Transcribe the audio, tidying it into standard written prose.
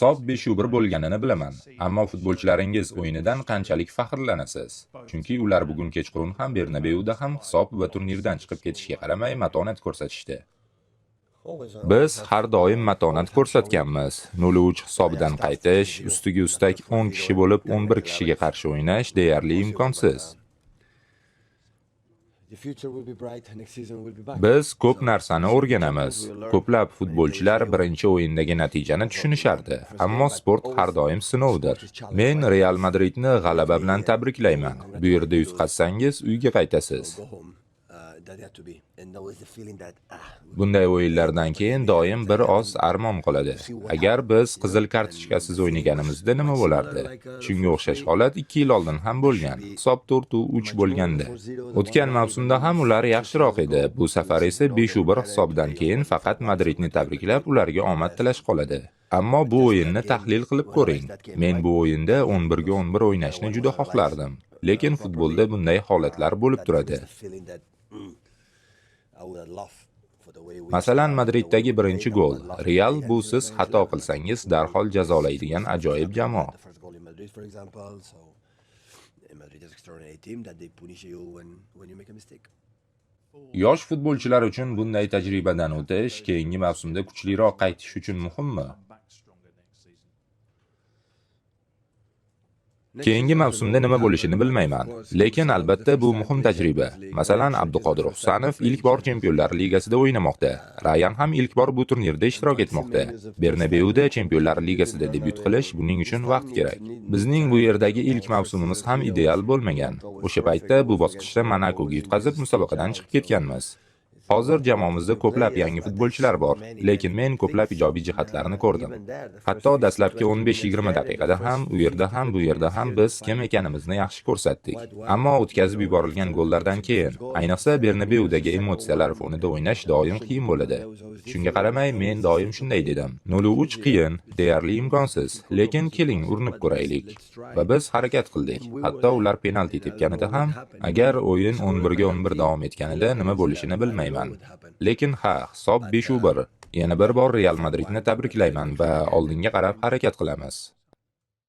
Hisob 5-1 bo'lganini bilaman, ammo futbolchilaringiz o'yinidan qanchalik faxrlanasiz? Chunki ular bugun kechqurun ham Bernabeuda ham hisob va turnirdan chiqib ketishiga qaramay matonat ko'rsatishdi. Biz har doim matonat ko'rsatganmiz. 0-3 hisobidan qaytish, ustiga ustak 10 kishi bo'lib 11 kishiga qarshi o'ynash deyarli imkonsiz. Biz ko'p narsani o'rganamiz. Ko'plab futbolchilar birinchi o'yindagi natijani tushunishardi, ammo sport har doim sinovdir. Men Real Madridni g'alaba bilan tabriklayman. Bu yerda yutqazsangiz uyga qaytasiz. Bunday o'yinlardan keyin doim bir oz armon qoladi. Agar biz qizil kartochkasiz o'ynaganimizda nima bo'lardi? Shunga o'xshash holat 2 yil oldin ham bo'lgan. Hisob 4-3 bo'lganda. O'tgan mavsumda ham ular yaxshiroq edi. Bu safar esa 5-1 hisobdan keyin faqat Madridni tabriklab, ularga omad tilash qoladi. Ammo bu o'yinni tahlil qilib ko'ring. Men bu o'yinda 11-11 o'ynashni juda xohlardim. Lekin futbolda bunday holatlar bo'lib turadi. Masalan, Madriddagi birinchi gol. Real bu siz xato qilsangiz darhol jazolaydigan ajoyib jamoa. Yosh futbolchilar uchun bunday tajribadan o'tish keyingi mavsumda kuchliroq qaytish uchun muhimmi? Keyingi mavsumda nima bo'lishini bilmayman, lekin albatta bu muhim tajriba. Masalan, Abduqodir Husanov ilk bor Chempionlar Ligasida o'ynamoqda. Rayan ham ilk bor bu turnirda ishtirok etmoqda. Bernabeuda Chempionlar Ligasida debyut qilish buning uchun vaqt kerak. Bizning bu yerdagi ilk mavsumimiz ham ideal bo'lmagan. O'sha paytda bu bosqichda Monakoga yutqazib musobaqadan chiqib ketganmiz. Hozir jamoamizda ko'plab yangi futbolchilar bor, lekin men ko'plab ijobiy jihatlarini ko'rdim. Hatto dastlabki 15-20 daqiqada ham, u yerda ham, bu yerda ham biz kim ekanimizni yaxshi ko'rsatdik. Ammo o'tkazib yuborilgan gollardan keyin, ayniqsa Bernabeudagi emotsiyalar fonida o'ynash doim qiyin bo'ladi. Shunga qaramay, men doim shunday dedim. 0-3 qiyin, deyarli imkonsiz, lekin keling urinib ko'raylik. Va biz harakat qildik. Hatto ular penalti tepganida ham, agar o'yin 11-11 davom etganida nima bo'lishini bilmayman. Lekin hisob 5-1. Yana bir bor Real Madridni tabriklayman va oldinga qarab harakat qilamiz.